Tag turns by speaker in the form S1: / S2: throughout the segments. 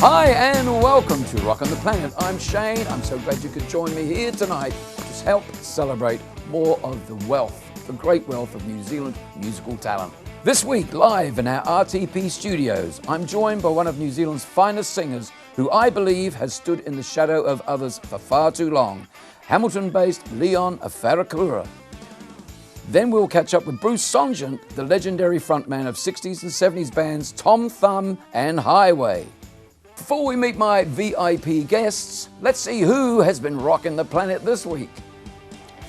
S1: Hi and welcome to Rockin The Planet. I'm Shane. I'm so glad you could join me here tonight to help celebrate more of the wealth, the great wealth of New Zealand musical talent. This week, live in our RTP studios, I'm joined by one of New Zealand's finest singers who I believe has stood in the shadow of others for far too long, Hamilton-based Leon Wharekura. Then we'll catch up with Bruce Sontgen, the legendary frontman of 60s and 70s bands Tom Thumb and Highway. Before we meet my VIP guests, let's see who has been rocking the planet this week.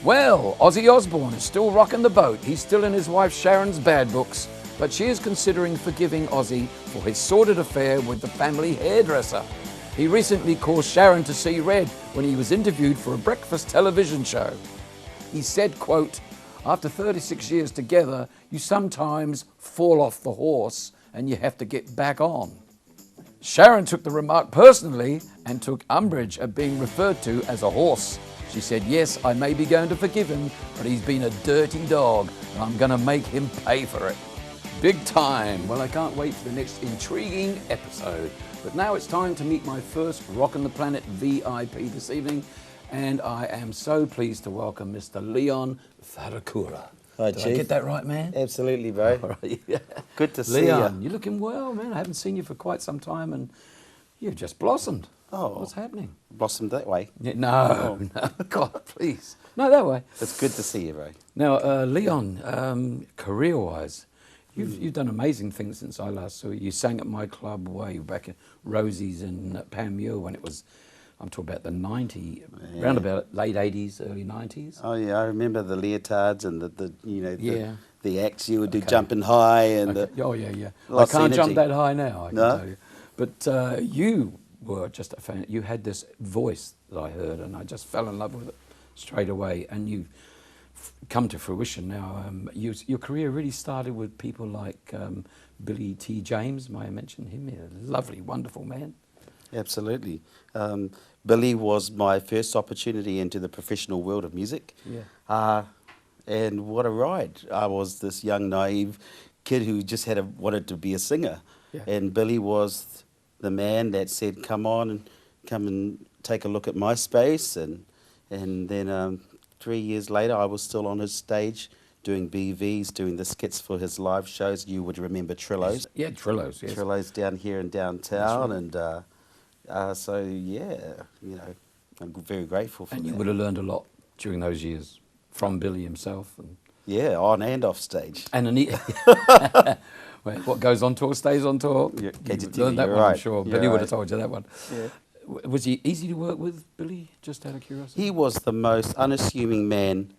S1: Well, Ozzy Osbourne is still rocking the boat. He's still in his wife Sharon's bad books, but she is considering forgiving Ozzy for his sordid affair with the family hairdresser. He recently caused Sharon to see red when he was interviewed for a breakfast television show. He said, quote, "After 36 years together, you sometimes fall off the horse and you have to get back on." Sharon took the remark personally and took umbrage at being referred to as a horse. She said, "Yes, I may be going to forgive him, but he's been a dirty dog and I'm going to make him pay for it." Big time. Well, I can't wait for the next intriguing episode. But now it's time to meet my first Rockin' the Planet VIP this evening, and I am so pleased to welcome Mr. Leon Wharekura.
S2: Hi,
S1: Did
S2: Chief.
S1: I get that right, man?
S2: Absolutely, bro.
S1: All right, yeah.
S2: Good to see
S1: Leon,
S2: you.
S1: you're looking well, man. I haven't seen you for quite some time, and you've just blossomed.
S2: Oh.
S1: What's happening?
S2: Blossomed that way.
S1: Yeah, no, God, please. No, that way.
S2: It's good to see you, bro.
S1: Now, Leon, career-wise, you've done amazing things since I last saw you. You sang at my club way back in Rosie's in Panmure when it was, I'm talking about the 90s, around about late 80s, early 90s.
S2: Oh yeah, I remember the leotards and the the acts you would do,
S1: Okay.
S2: jumping high and
S1: Okay. Oh, yeah, yeah. I
S2: lots of
S1: can't jump
S2: energy.
S1: that high now, I can
S2: No?
S1: tell you. But you were just a fan. You had this voice that I heard, and I just fell in love with it straight away. And you've come to fruition now. Your career really started with people like Billy T. James. May I mention him? He's a lovely, wonderful man.
S2: Absolutely. Billy was my first opportunity into the professional world of music.
S1: Yeah.
S2: And what a ride. I was this young, naive kid who just wanted to be a singer.
S1: Yeah.
S2: And Billy was the man that said, come and take a look at my space. And then 3 years later, I was still on his stage doing BVs, doing the skits for his live shows. You would remember Trillo's.
S1: Yeah, Trillo's, yes.
S2: Trillo's down here in downtown.
S1: Right.
S2: And so, yeah, you know, I'm very grateful for
S1: And
S2: that.
S1: you would have learned a lot during those years from Billy himself.
S2: Yeah, on and off stage.
S1: And well, what goes on tour stays on tour.
S2: Yeah,
S1: You learned that
S2: you're
S1: one, I'm
S2: right.
S1: sure.
S2: You're
S1: Billy would
S2: right.
S1: have told you that one.
S2: Yeah.
S1: Was he easy to work with, Billy, just out of curiosity?
S2: He was the most unassuming man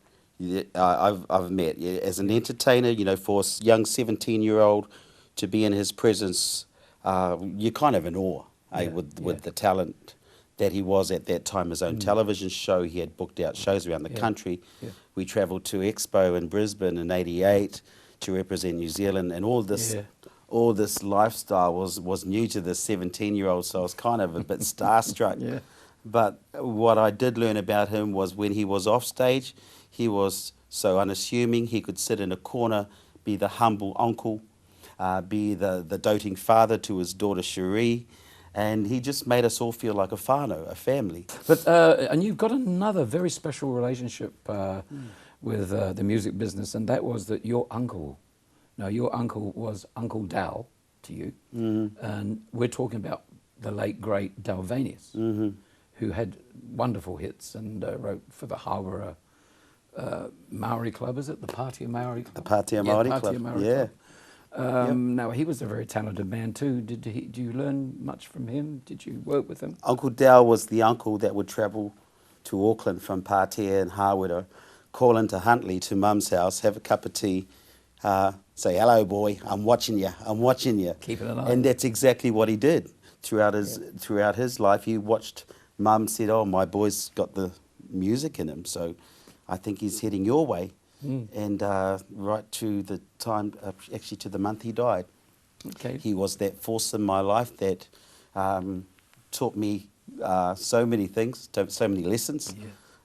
S2: I've met. Yeah, as an entertainer, you know, for a young 17-year-old to be in his presence, you're kind of in awe with the talent that he was at that time. His own television show, he had booked out shows around the country. Yeah. We travelled to Expo in Brisbane in '88 to represent New Zealand, and all this lifestyle was new to this 17-year-old, so I was kind of a bit starstruck.
S1: Yeah.
S2: But what I did learn about him was when he was off stage, he was so unassuming. He could sit in a corner, be the humble uncle, be the doting father to his daughter Cherie, and he just made us all feel like a whānau, a family.
S1: But and you've got another very special relationship with the music business, and that was that your uncle was Uncle Dal to you, and we're talking about the late, great Dal Vanius, who had wonderful hits and wrote for the Hawera Maori Club, is it? The Pātea Maori Club?
S2: The Pātea Maori
S1: Pātea
S2: Club,
S1: Maori
S2: yeah.
S1: Club. Now, he was a very talented man too. Do you learn much from him? Did you work with him?
S2: Uncle Dal was the uncle that would travel to Auckland from Pātea and Hawera, call into Huntly to Mum's house, have a cup of tea, say, "Hello, boy, I'm watching you, I'm watching you."
S1: Keeping an eye.
S2: And that's exactly what he did throughout his life. He watched Mum, said, "Oh, my boy's got the music in him, so I think he's heading your way." And right to the time, actually to the month he died.
S1: Okay.
S2: He was that force in my life that taught me so many things, so many lessons.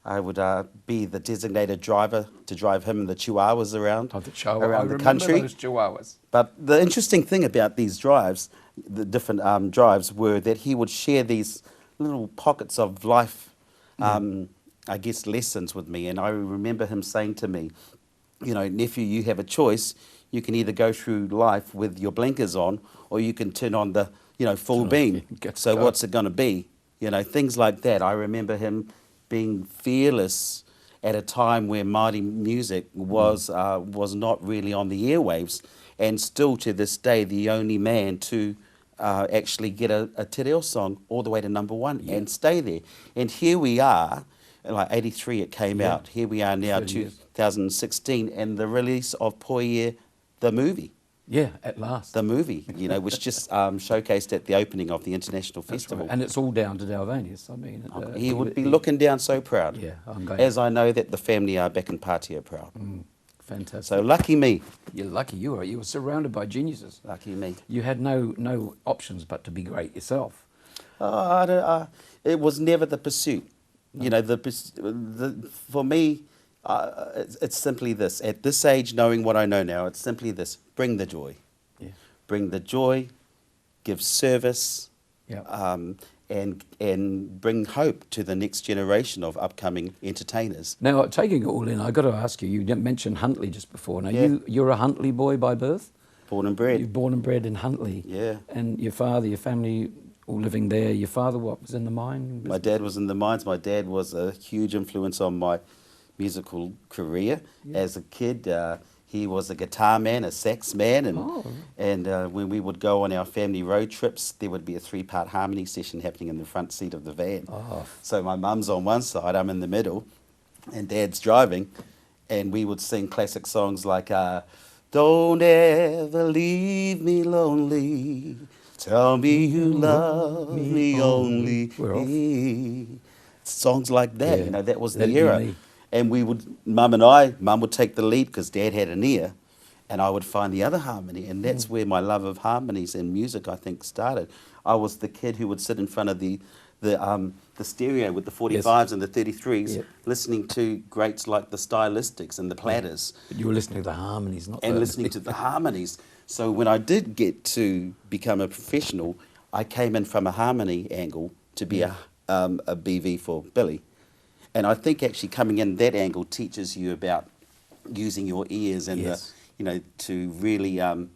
S2: I would be the designated driver to drive him and the chihuahuas around,
S1: Oh, the Chihuahua. I
S2: around the
S1: remember
S2: country.
S1: those Chihuahuas.
S2: But the interesting thing about these drives, the different drives, were that he would share these little pockets of life, I guess, lessons with me. And I remember him saying to me, you know, nephew, you have a choice. You can either go through life with your blinkers on, or you can turn on the, you know, full beam. So what's it going to be? You know, things like that. I remember him being fearless at a time where Māori music was not really on the airwaves, and still to this day the only man to actually get a te reo song all the way to #1 and stay there. And here we are, like 83 it came out, here we are now 2016, and the release of Poie, the movie.
S1: Yeah, at last.
S2: The movie, you know, was just showcased at the opening of the International Festival.
S1: Right. And it's all down to Dalvanius. I mean,
S2: he would be looking down so proud.
S1: Yeah, I'm glad.
S2: As I know that the family are back in Patia proud.
S1: Fantastic.
S2: So lucky me.
S1: You're lucky you were. You were surrounded by geniuses.
S2: Lucky me.
S1: You had no options but to be great yourself.
S2: It was never the pursuit. No. You know, for me, it's simply this. At this age, knowing what I know now, it's simply this. Bring the joy.
S1: Yeah.
S2: Bring the joy, give service, and bring hope to the next generation of upcoming entertainers.
S1: Now, taking it all in, I've got to ask you, you didn't mention Huntly just before. Now, you're a Huntly boy by birth?
S2: Born and bred.
S1: You're born and bred in Huntly.
S2: Yeah.
S1: And your father, your family, all living there. Your father, what, was in the mine?
S2: My dad was in the mines. My dad was a huge influence on my musical career. As a kid, he was a guitar man, a sax man, and when we would go on our family road trips, there would be a 3-part harmony session happening in the front seat of the van.
S1: Oh.
S2: So my mum's on one side, I'm in the middle, and Dad's driving, and we would sing classic songs like "Don't ever leave me lonely, tell me you love me only." Songs like that, you know, that was the era. And we would, Mum would take the lead because Dad had an ear, and I would find the other harmony. And that's where my love of harmonies and music, I think, started. I was the kid who would sit in front of the stereo with the 45s and the 33s, listening to greats like the Stylistics and the Platters.
S1: But you were listening to the harmonies, not
S2: and listening to the harmonies. So when I did get to become a professional, I came in from a harmony angle to be a BV for Billy. And I think actually coming in that angle teaches you about using your ears and you know, to really hone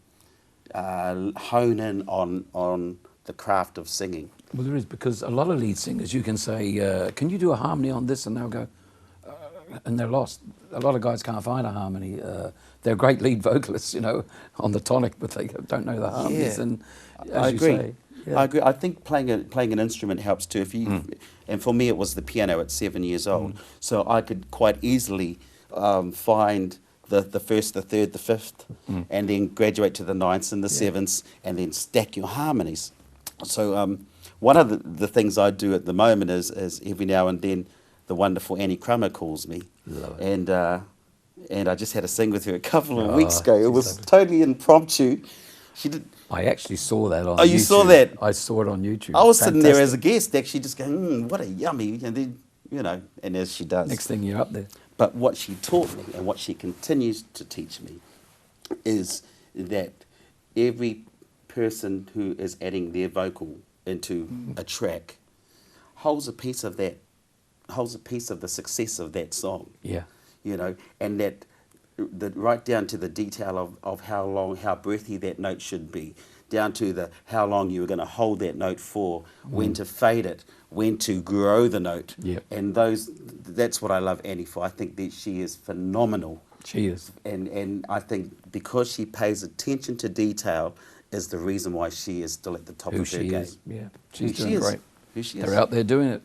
S2: in on the craft of singing.
S1: Well, there is, because a lot of lead singers, you can say, can you do a harmony on this? And they'll go, and they're lost. A lot of guys can't find a harmony. They're great lead vocalists, you know, on the tonic, but they don't know the harmonies. And
S2: I agree. I agree. I think playing an instrument helps too. If you, and for me, it was the piano at 7 years old, so I could quite easily find the first, the third, the fifth, and then graduate to the ninths and the sevenths, and then stack your harmonies. So one of the things I do at the moment is every now and then the wonderful Annie Crummer calls me, and I just had to sing with her a couple of weeks ago. It was totally impromptu. She did.
S1: I actually saw that on YouTube.
S2: Oh, you saw that?
S1: I saw it on YouTube.
S2: I was sitting there as a guest, actually just going, what a yummy, and then, you know, and as she does.
S1: Next thing you're up there.
S2: But what she taught me and what she continues to teach me is that every person who is adding their vocal into a track holds a piece of that, holds a piece of the success of that song.
S1: Yeah.
S2: You know, and that right down to the detail of how long, how breathy that note should be, down to the how long you were going to hold that note for, when to fade it, when to grow the note. And that's what I love Annie for. I think that she is phenomenal.
S1: She is.
S2: And I think because she pays attention to detail is the reason why she is still at the top of her game.
S1: Is. Yeah, she's doing great.
S2: Who she is.
S1: They're out there doing it.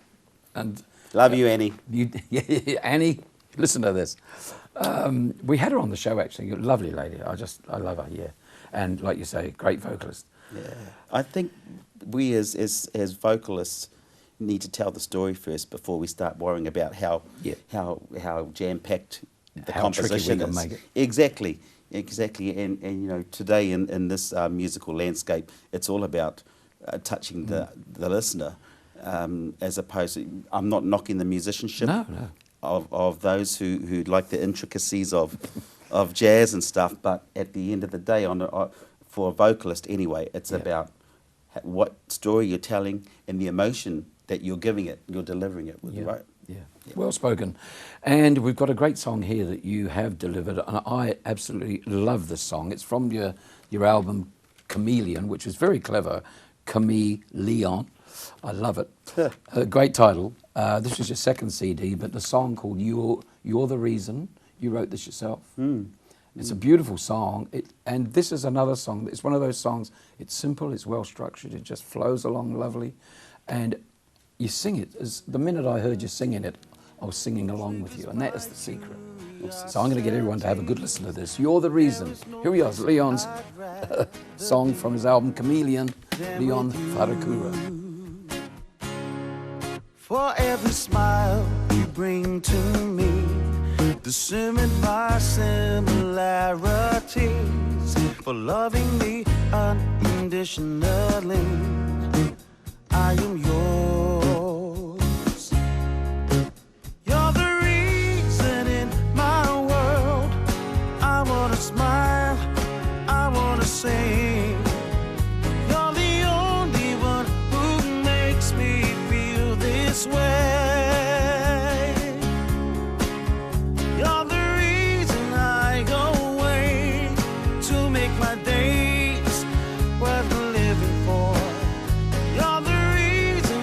S1: And
S2: love you, Annie.
S1: Annie, listen to this. We had her on the show, actually. Lovely lady. I love her, yeah. And like you say, great vocalist.
S2: Yeah. I think we as vocalists need to tell the story first before we start worrying about how jam-packed the composition is. Make it. Exactly. And you know, today in this musical landscape, it's all about touching the listener, as opposed to, I'm not knocking the musicianship.
S1: No.
S2: of those who like the intricacies of jazz and stuff. But at the end of the day, for a vocalist anyway, it's about what story you're telling and the emotion that you're giving it, you're delivering it with, right?
S1: Yeah. Well spoken. And we've got a great song here that you have delivered, and I absolutely love this song. It's from your album Chameleon, which is very clever. Chameleon. I love it. A great title. This is your second CD, but the song called You're the Reason. You wrote this yourself. It's a beautiful song, and this is another song. It's one of those songs, it's simple, it's well structured, it just flows along lovely, and you sing it. The minute I heard you singing it, I was singing along with you, and that is the secret. So I'm going to get everyone to have a good listen to this. You're the Reason. Here we are, Leon's song from his album Chameleon, Leon Wharekura.
S3: For every smile you bring to me, discernment my similarities, for loving me unconditionally, I am yours. You're the reason in my world. I wanna smile, I wanna sing. You're the only one who makes me feel this way. You're the reason I go away to make my days worth living for. You're the reason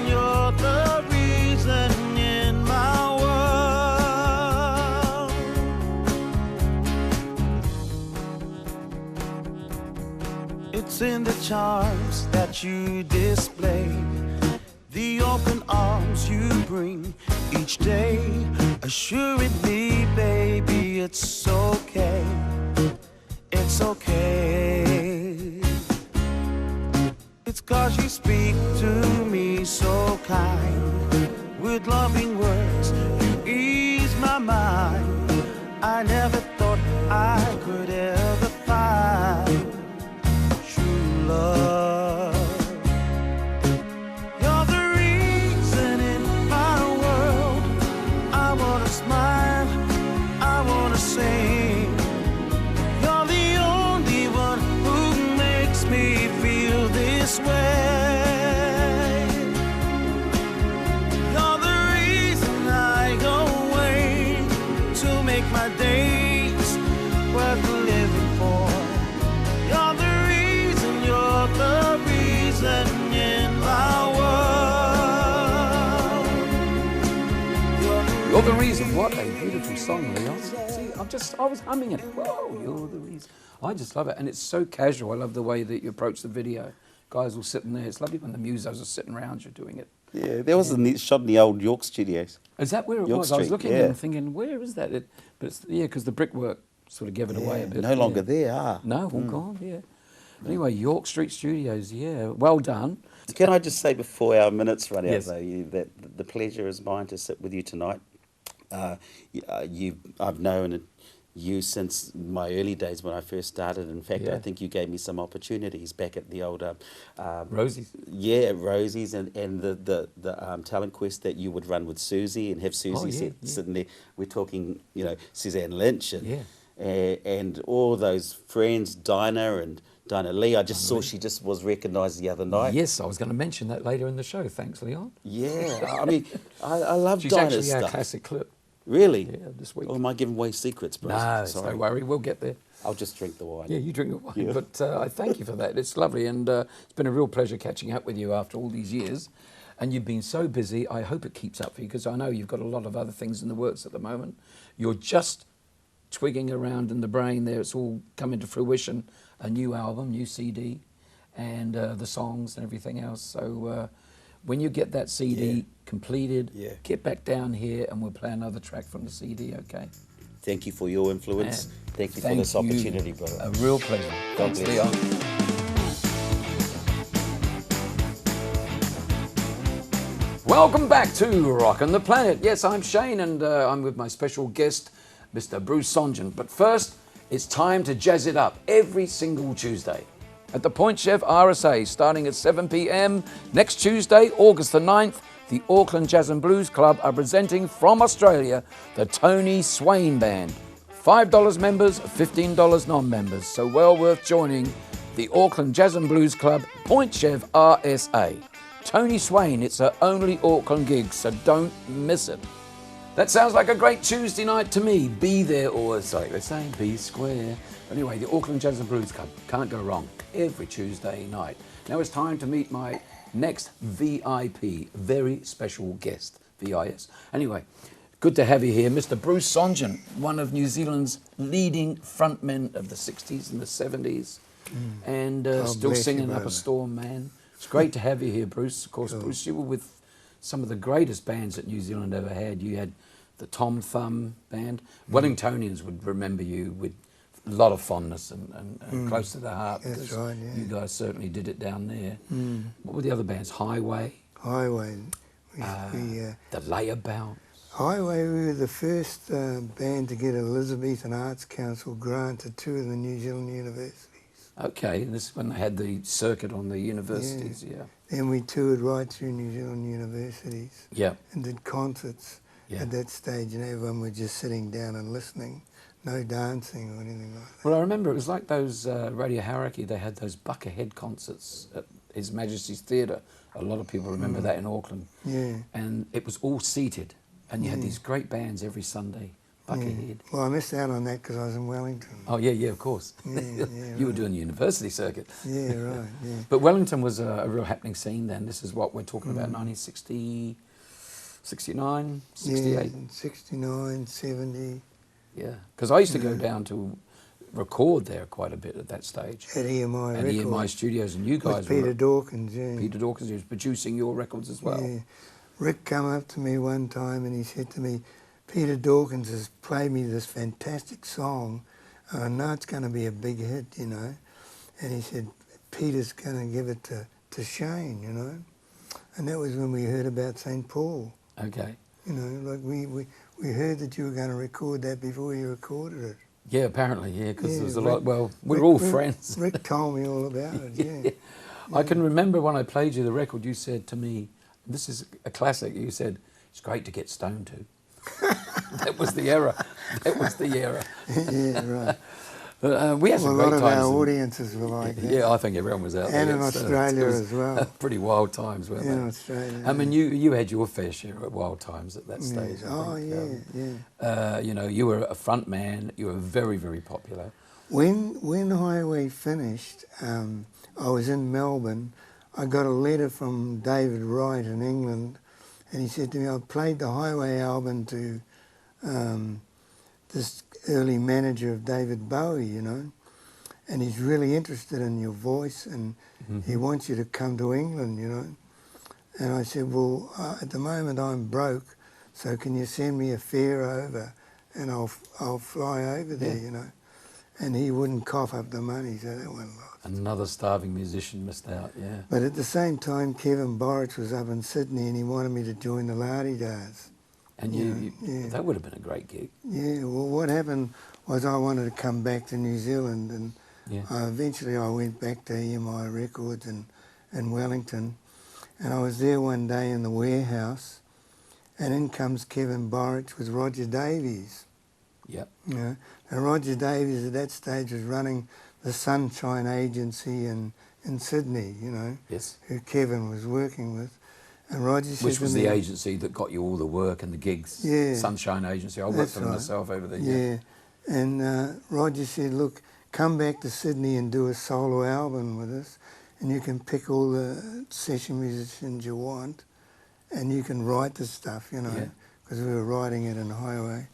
S3: in my world. It's in the charms that you display, the open arms you bring each day, assuring me, baby, it's okay, it's okay. It's 'cause you speak to me so kind, with loving words you ease my mind. I never thought I could ever find true love. You're the reason in my world. I wanna smile, I wanna sing. You're the only one who makes me feel this way. You're the reason I go away to make my days worth living for. You're the reason in my world.
S1: You're the Reason. What a beautiful song, Leon. See, I was humming it. Whoa, you're the reason. I just love it, and it's so casual. I love the way that you approach the video. Guys will sit in there. It's lovely when the musos are sitting around you doing it.
S2: Yeah, there was shot in the old York studios.
S1: Is that where it
S2: York
S1: was? I was
S2: Street,
S1: looking
S2: yeah.
S1: and thinking, where is that? But it's, because the brickwork sort of gave it away a bit.
S2: No longer there,
S1: No, all gone, yeah. Anyway, York Street Studios, yeah. Well done.
S2: Can I just say before our minutes run out,
S1: Yes.
S2: though, that the pleasure is mine to sit with you tonight. I've known you since my early days when I first started. In fact, I think you gave me some opportunities back at the old
S1: Rosie's.
S2: Yeah, Rosie's and the talent quest that you would run with Susie and have Susie sitting there. We're talking, Suzanne Lynch and all those friends, Dinah Lee. I just saw she just was recognised the other night.
S1: Yes, I was going to mention that later in the show. Thanks, Leon.
S2: Yeah, I mean, I love
S1: She's
S2: Dinah's
S1: actually our
S2: stuff.
S1: classic clip.
S2: Really?
S1: Yeah, this week.
S2: Or am I giving away secrets, bro?
S1: No,
S2: Sorry.
S1: don't worry, we'll get there.
S2: I'll just drink the wine.
S1: Yeah, you drink the wine.
S2: Yeah.
S1: But I thank you for that. It's lovely, and it's been a real pleasure catching up with you after all these years. And you've been so busy. I hope it keeps up for you, because I know you've got a lot of other things in the works at the moment. You're just twigging around in the brain there. It's all coming to fruition. A new album, new CD, and the songs and everything else. So when you get that CD completed, get back down here and we'll play another track from the CD, okay?
S2: Thank you for your influence.
S1: And
S2: thank you for this opportunity, brother.
S1: A real pleasure.
S2: God
S1: Thanks,
S2: bless.
S1: Leon. Welcome back to Rockin the Planet. Yes, I'm Shane, and I'm with my special guest, Mr. Bruce Sontgen. But first, it's time to jazz it up every single Tuesday at the Point Chef RSA, starting at 7 p.m. next Tuesday, August the 9th, the Auckland Jazz and Blues Club are presenting from Australia the Tony Swain Band. $5 members, $15 non-members, so well worth joining the Auckland Jazz and Blues Club, Point Chev RSA. Tony Swain, it's her only Auckland gig, so don't miss it. That sounds like a great Tuesday night to me. Be there, or sorry, they're saying be square. Anyway, the Auckland Jazz and Blues Club, can't go wrong, every Tuesday night. Now it's time to meet my next VIP, very special guest, VIS. Anyway, good to have you here, Mr. Bruce Sontgen, one of New Zealand's leading frontmen of the 60s and the 70s, and still singing up a storm, man. It's great to have you here, Bruce. Of course, Bruce, you were with some of the greatest bands that New Zealand ever had. You had the Tom Thumb band. Wellingtonians would remember you with a lot of fondness and close to the heart.
S4: That's right, yeah.
S1: You guys certainly did it down there. What were the other bands? Highway?
S4: Highway.
S1: The Layabout?
S4: Highway, we were the first band to get Elizabethan Arts Council grant to two of the New Zealand universities.
S1: Okay, and this is when they had the circuit on the universities, yeah.
S4: Then we toured right through New Zealand universities.
S1: Yeah.
S4: And did concerts at that stage, and everyone was just sitting down and listening. No dancing or anything like that.
S1: Well, I remember it was like those Radio Hauraki, they had those Buckerhead concerts at His Majesty's Theatre. A lot of people remember that in Auckland.
S4: Yeah.
S1: And it was all seated, and you had these great bands every Sunday. Buckerhead.
S4: Well, I missed out on that because I was in Wellington.
S1: Oh, yeah, of course. You were doing the university circuit.
S4: Yeah, right, yeah.
S1: But Wellington was a real happening scene then. This is what we're talking about, 1960, 69, 68?
S4: Yeah, 69, 70.
S1: Yeah, because I used to go down to record there quite a bit at that stage.
S4: At EMI
S1: At
S4: Records.
S1: EMI Studios, and you guys
S4: with Peter
S1: were...
S4: Dawkins, yeah.
S1: Peter Dawkins, who was producing your records as well.
S4: Yeah. Rick come up to me one time and he said to me, Peter Dawkins has played me this fantastic song. I know it's going to be a big hit, you know. And he said, Peter's going to give it to Shane, you know. And that was when we heard about St. Paul.
S1: Okay.
S4: You know, like we heard that you were going to record that before you recorded it.
S1: Yeah, apparently, yeah, because there was a lot... Well, we're all friends.
S4: Rick told me all about it, yeah.
S1: I can remember when I played you the record, you said to me, this is a classic, you said, it's great to get stoned to. That was the era. That was the era.
S4: Yeah, right.
S1: But, we had some great times.
S4: A lot of our audiences were like that.
S1: Yeah, I think everyone was out there.
S4: And in Australia as well.
S1: Pretty wild times, weren't they?
S4: In Australia.
S1: I mean, you had your fair share of wild times at that stage.
S4: Oh, yeah.
S1: You know, you were a front man. You were very, very popular.
S4: When Highway finished, I was in Melbourne. I got a letter from David Wright in England, and he said to me, I played the Highway album to this early manager of David Bowie, you know, and he's really interested in your voice, and he wants you to come to England, you know. And I said, well, at the moment I'm broke, so can you send me a fare over, and I'll fly over there, you know. And he wouldn't cough up the money, so that went lost.
S1: Another starving musician missed out, yeah.
S4: But at the same time, Kevin Borich was up in Sydney and he wanted me to join the Lardy-Dars.
S1: And that would have been a great gig.
S4: Yeah, well, what happened was I wanted to come back to New Zealand, and eventually I went back to EMI Records in Wellington, and I was there one day in the warehouse, and in comes Kevin Borich with Roger Davies.
S1: Yep.
S4: You know, and Roger Davies at that stage was running the Sunshine Agency in Sydney, you know, who Kevin was working with. And Roger said
S1: Which was the agency that got you all the work and the gigs. Yeah. Sunshine Agency. I worked for them myself over there.
S4: Yeah. And Roger said, look, come back to Sydney and do a solo album with us, and you can pick all the session musicians you want, and you can write the stuff, you know, because we were writing it in Highway.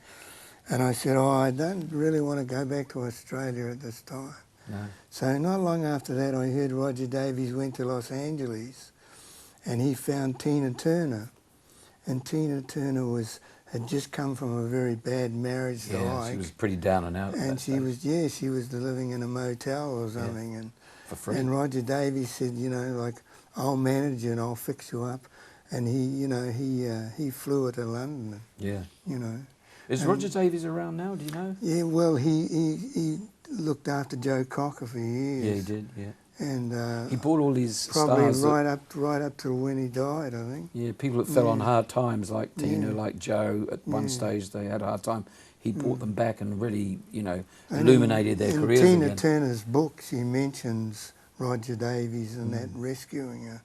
S4: And I said, oh, I don't really want to go back to Australia at this time.
S1: No.
S4: So not long after that, I heard Roger Davies went to Los Angeles, and he found Tina Turner. And Tina Turner had just come from a very bad marriage to Ike.
S1: She was pretty down and out.
S4: And she was living in a motel or something. And
S1: for free.
S4: And Roger Davies said, you know, like, I'll manage you and I'll fix you up. And he flew her to London.
S1: Yeah.
S4: You know.
S1: Is Roger Davies around now? Do you know?
S4: Yeah. Well, he looked after Joe Cocker for years.
S1: Yeah, he did. Yeah.
S4: And
S1: He brought all these
S4: probably
S1: stars.
S4: right up to when he died, I think.
S1: Yeah, people that fell on
S4: Yeah.
S1: hard times, like Tina,
S4: Yeah.
S1: like Joe. At one
S4: Yeah.
S1: stage, they had a hard time. He brought them back and really,
S4: And
S1: illuminated their
S4: in
S1: careers
S4: Tina
S1: again.
S4: Turner's book, she mentions Roger Davies and that rescuing her.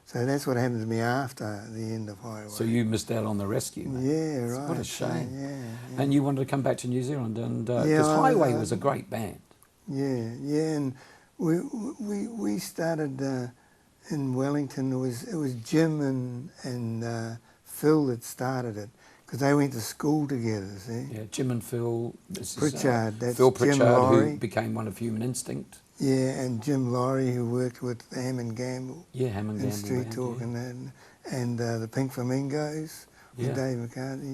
S4: So that's what happened to me after the end of Highway.
S1: So you missed out on the rescue, mate.
S4: Yeah, right.
S1: What a
S4: so,
S1: shame.
S4: yeah.
S1: And you wanted to come back to New Zealand, and because
S4: Yeah,
S1: Highway was a great band.
S4: Yeah, and we started in Wellington. It was Jim and Phil that started it because they went to school together. See,
S1: Yeah, Jim and Phil. This
S4: Pritchard,
S1: Is,
S4: that's
S1: Phil
S4: Jim
S1: Pritchard, who
S4: Laurie.
S1: became one of Human Instinct.
S4: Yeah, and Jim Laurie, who worked with Hammond Gamble.
S1: Yeah, Hammond
S4: and
S1: Gamble.
S4: Street
S1: band,
S4: Talk
S1: yeah.
S4: and the Pink Flamingos
S1: Yeah.
S4: with Dave McCarthy.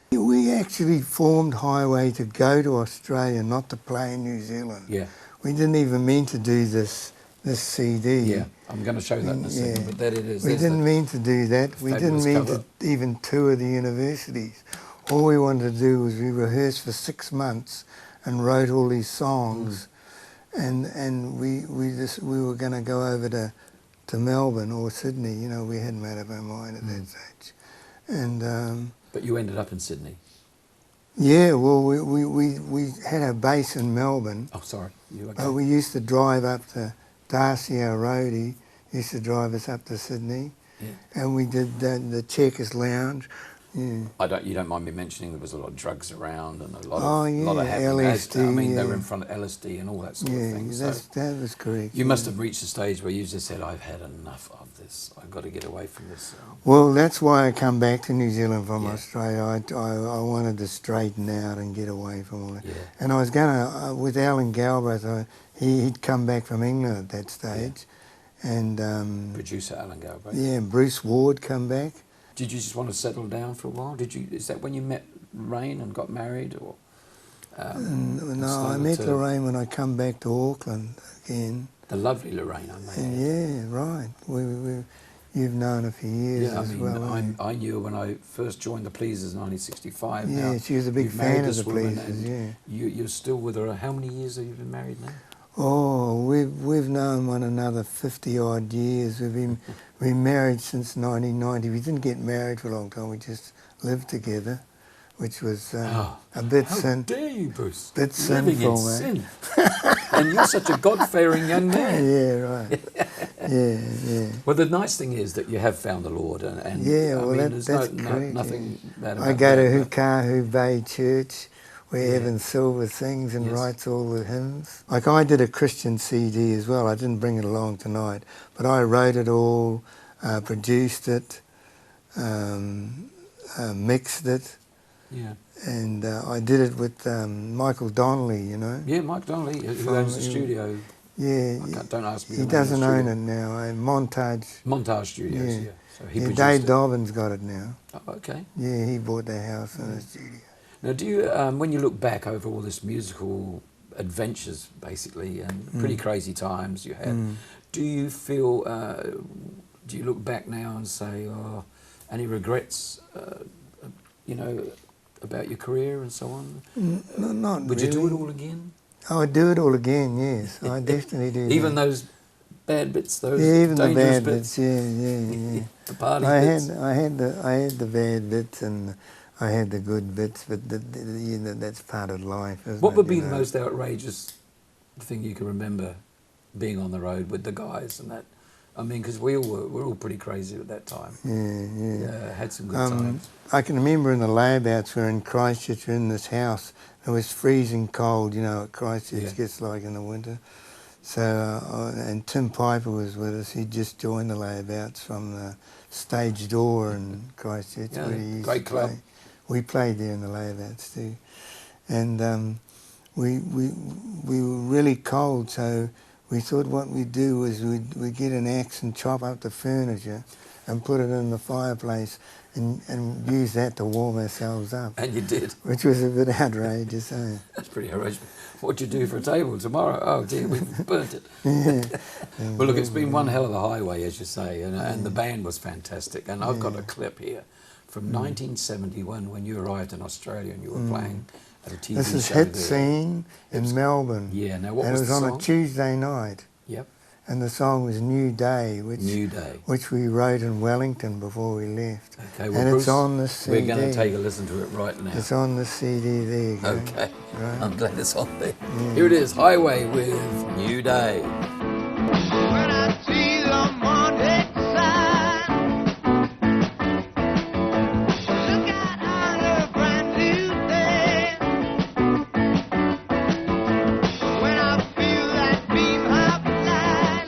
S4: Yeah, we actually formed Highway to go to Australia, not to play in New Zealand.
S1: Yeah,
S4: We didn't even mean to do this CD.
S1: yeah. I'm going to show that in a second,
S4: Yeah.
S1: but there it is.
S4: We
S1: There's
S4: didn't
S1: the-
S4: mean to do that. We didn't
S1: fabulous
S4: mean
S1: cover.
S4: to even tour the universities. All we wanted to do was we rehearsed for 6 months and wrote all these songs, and we were going to go over to Melbourne or Sydney. You know, we hadn't made up our mind at that stage, and.
S1: But you ended up in Sydney.
S4: Yeah, well, we had a base in Melbourne.
S1: Oh, sorry. You okay?
S4: But we used to drive up to Darcy, our roadie, used to drive us up to Sydney.
S1: Yeah.
S4: And we did the Checkers Lounge. Yeah.
S1: You don't mind me mentioning there was a lot of drugs around and a lot
S4: Oh,
S1: of
S4: yeah,
S1: lot of happening.
S4: LSD,
S1: I mean, they
S4: yeah.
S1: were in front of LSD and all that sort of
S4: Yeah,
S1: thing. So
S4: that was correct.
S1: you
S4: yeah.
S1: must have reached a stage where you just said, "I've had enough of this. I've got to get away from this."
S4: Well, that's why I come back to New Zealand from
S1: Yeah.
S4: Australia. I wanted to straighten out and get away from all that.
S1: Yeah.
S4: And I was going to, with Alan Galbraith, he'd come back from England at that stage. And
S1: Producer Alan Galbraith.
S4: yeah, Bruce Ward come back.
S1: Did you just want to settle down for a while? Is that when you met Rain and got married, or?
S4: No, I
S1: started
S4: met
S1: to-
S4: Lorraine when I come back to Auckland again.
S1: The lovely Lorraine, I may
S4: And
S1: add.
S4: yeah, right. You've known her for years
S1: Yeah, I
S4: as
S1: mean,
S4: well. eh?
S1: I knew her when I first joined the Pleasers in 1965.
S4: Yeah,
S1: Now,
S4: she was a big
S1: you've
S4: fan
S1: married
S4: of
S1: this
S4: the
S1: woman
S4: Pleasers,
S1: and
S4: yeah.
S1: You're still with her. How many years have you been married now?
S4: Oh, we've known one another 50 odd years. We've been married since 1990. We didn't get married for a long time. We just lived together, which was a bit
S1: How dare you, Bruce?
S4: bit
S1: Living in
S4: sinful, eh?
S1: sin. And you're such a God-fearing young man.
S4: Yeah, right. yeah.
S1: Well, the nice thing is that you have found the Lord, and
S4: Yeah,
S1: I
S4: well,
S1: mean,
S4: that's
S1: there's
S4: correct,
S1: nothing bad about
S4: I go to
S1: that, but-
S4: Hukahu Bay Church, where
S1: Yeah.
S4: Evan Silver sings and
S1: Yes.
S4: writes all the hymns. Like I did a Christian CD as well. I didn't bring it along tonight, but I wrote it all, produced it, mixed it,
S1: Yeah,
S4: and I did it with Michael Donnelly, you know.
S1: yeah. Mike Donnelly, who
S4: From-
S1: owns the studio.
S4: Yeah,
S1: Don't ask me.
S4: he
S1: the name of the
S4: doesn't own
S1: studio.
S4: it now. Montage.
S1: Montage Studios.
S4: Yeah.
S1: Yeah. So he
S4: Yeah,
S1: produced
S4: Dave
S1: it.
S4: Dobbins got it now.
S1: Oh, okay.
S4: Yeah, he bought the house and the studio.
S1: Now, do you, when you look back over all this musical adventures, basically, and pretty crazy times you had, do you feel? Do you look back now and say, "Oh, any regrets?" About your career and so on.
S4: No, not
S1: Would
S4: really.
S1: you do it all again?
S4: I would do it all again, yes. I definitely do.
S1: Even
S4: that.
S1: those bad bits, those
S4: Yeah, even the
S1: dangerous
S4: bad bits. Yeah.
S1: the party
S4: I
S1: bits.
S4: had the bad bits and I had the good bits, but that's part of life, isn't
S1: What
S4: it?
S1: would be
S4: you
S1: the
S4: know?
S1: most outrageous thing you can remember being on the road with the guys and that? I mean, because we're all pretty crazy at that time.
S4: Yeah.
S1: Had some good times.
S4: I can remember in the layabouts, we're in Christchurch, we're in this house. It was freezing cold, you know, what Christchurch gets like in the winter. So, and Tim Piper was with us. He'd just joined the layabouts from the stage door in Christchurch.
S1: Yeah,
S4: where he used
S1: great
S4: to
S1: club.
S4: play. We played there in the layabouts too. And we were really cold, so we thought what we'd do was we'd get an axe and chop up the furniture and put it in the fireplace and use that to warm ourselves up,
S1: And you did.
S4: which was a bit outrageous, eh?
S1: That's pretty outrageous. What'd you do for a table tomorrow? Oh dear, we've burnt it. Well, look, it's been one hell of a highway, as you say, and the band was fantastic. And I've got a clip here from 1971 when you arrived in Australia and you were playing at a TV
S4: This is
S1: show
S4: Hit
S1: there.
S4: Scene in Melbourne.
S1: Yeah, now what
S4: and
S1: was
S4: it was
S1: the
S4: on
S1: song?
S4: a Tuesday night.
S1: Yep.
S4: And the song was New Day,
S1: New Day.
S4: which we wrote in Wellington before we left.
S1: Okay, well,
S4: and
S1: Bruce,
S4: it's on the CD.
S1: we're going to take a listen to it right now.
S4: It's on the CD there.
S1: Okay,
S4: Right.
S1: I'm glad it's on there. Here it is, Highway with New Day.
S3: When I see the morning sun, look out on a brand new day. When I feel that beam of light,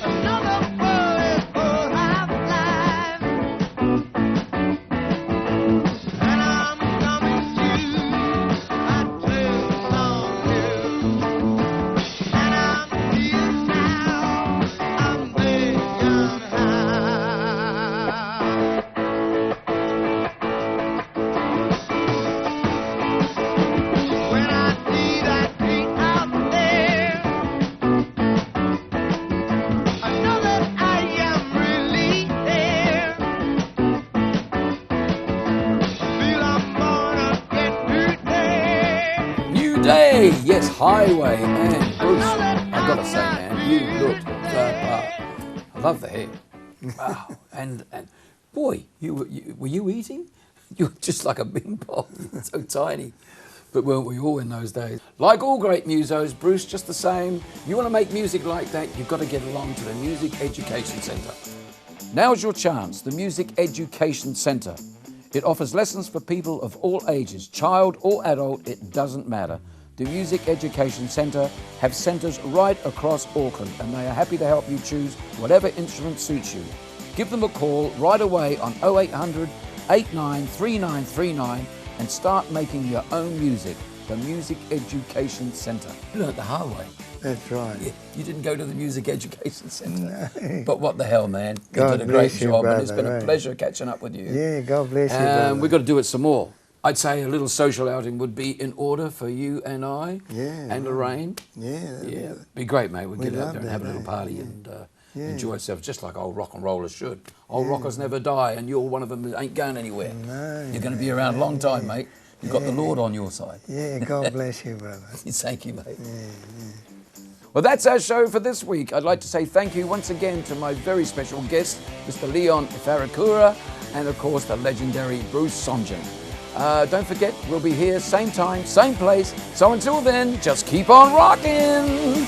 S3: another world is full of life, and I'm coming to my trail song new. And I'm here now, I'm big and high. When I see that tree out there, I know that I am really there. I feel I'm born again today.
S1: New Day, yes, Highway. And Bruce, I've got to say, man, you look the part. I love the hair. Wow. And boy, were you eating? You were just like a bing bong, so tiny. But weren't we all in those days? Like all great musos, Bruce, just the same. You want to make music like that, you've got to get along to the Music Education Centre. Now's your chance, the Music Education Centre. It offers lessons for people of all ages, child or adult, it doesn't matter. The Music Education Centre have centres right across Auckland, and they are happy to help you choose whatever instrument suits you. Give them a call right away on 0800 893939 and start making your own music. The Music Education Centre. You learnt the hard way.
S4: That's right.
S1: Yeah, you didn't go to the Music Education Centre.
S4: No.
S1: But what the hell, man. You
S4: God
S1: did a great
S4: bless you,
S1: job, and it's
S4: brother,
S1: been a
S4: right.
S1: pleasure catching up with you.
S4: Yeah, God bless you, brother.
S1: We've got to do it some more. I'd say a little social outing would be in order for you and I,
S4: Yeah,
S1: and Lorraine.
S4: Yeah.
S1: Yeah, be great, mate. We'd
S4: We'd
S1: get out
S4: love
S1: there and
S4: that,
S1: have a little
S4: mate.
S1: party
S4: Yeah.
S1: and
S4: Yeah.
S1: enjoy ourselves, just like old rock and rollers should. Old rockers never die, and you're one of them that ain't going anywhere.
S4: No,
S1: You're going to be around a long time, mate. You've got the Lord on your side.
S4: Yeah, God bless you, brother.
S1: Thank you, mate. Well, that's our show for this week. I'd like to say thank you once again to my very special guest, Mr. Leon Wharekura, and of course the legendary Bruce Sontgen. Don't forget, we'll be here same time, same place. So until then, just keep on rocking.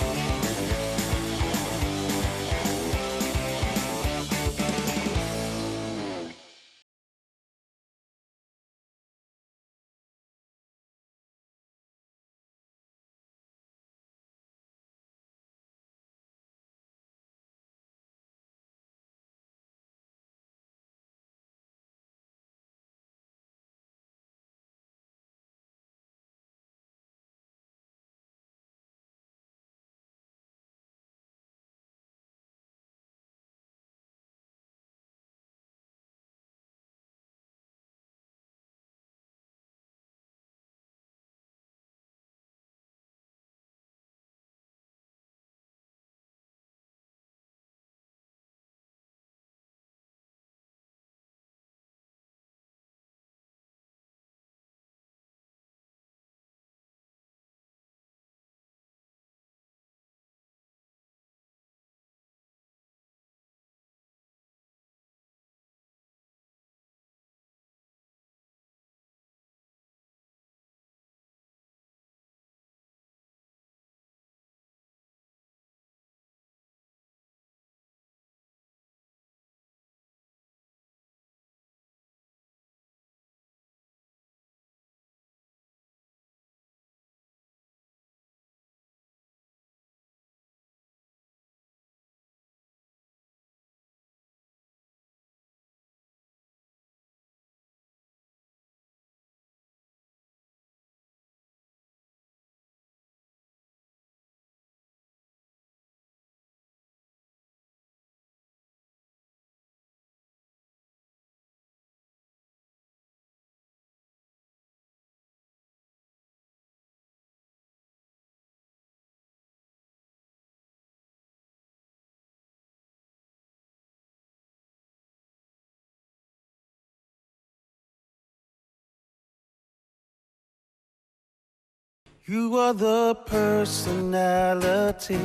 S3: You are the personality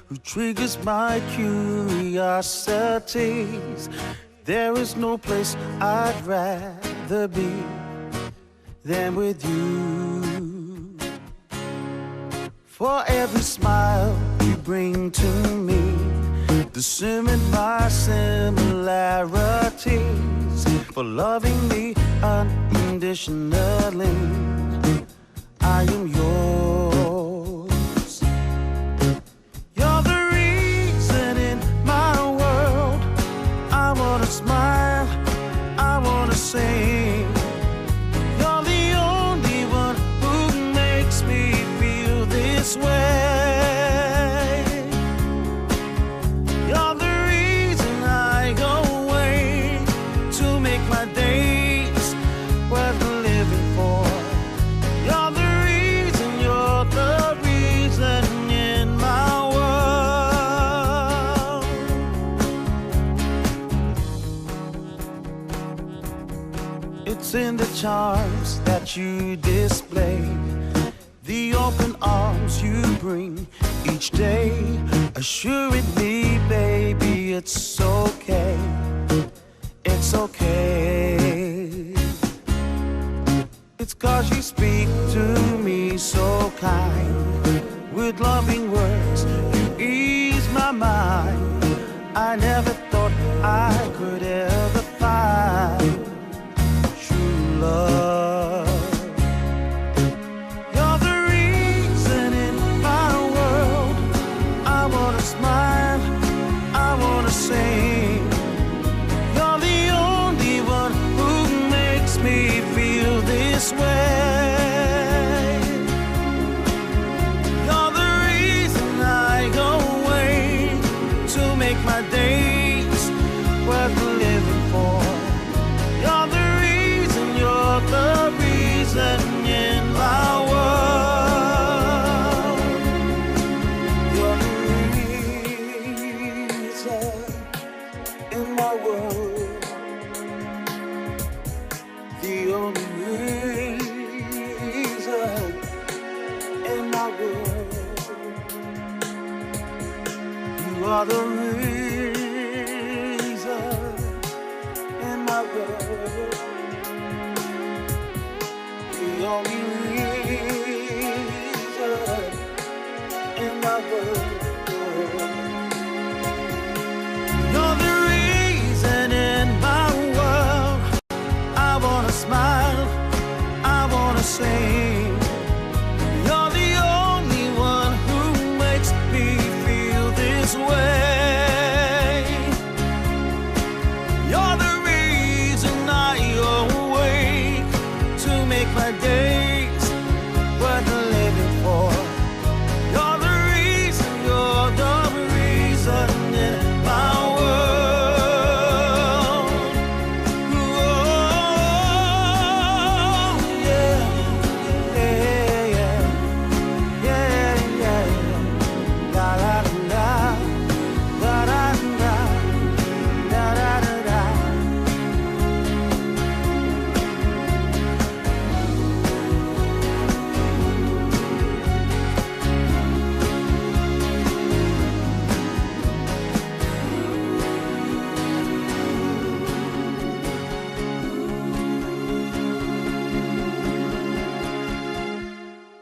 S3: who triggers my curiosities. There is no place I'd rather be than with you. For every smile you bring to me, the sum in my similarities, for loving me unconditionally, I am yours. You're the reason in my world. I wanna smile, I wanna sing. You're the only one who makes me feel this way. You're the reason I go away to make my days worth living for. You're the reason in my world. It's in the charms that you display, the open arms you bring each day, assuring me, baby, it's okay, it's okay. It's 'cause you speak to me so kind, with loving words you ease my mind. I never thought I could ever find true love. You're the reason in my world. I wanna smile, I wanna sing. You're the only one who makes me feel this way. You're the reason I go away to make my days worth living for. You're the reason in my world. You're the reason in my world. The only reason in my world. You are the reason.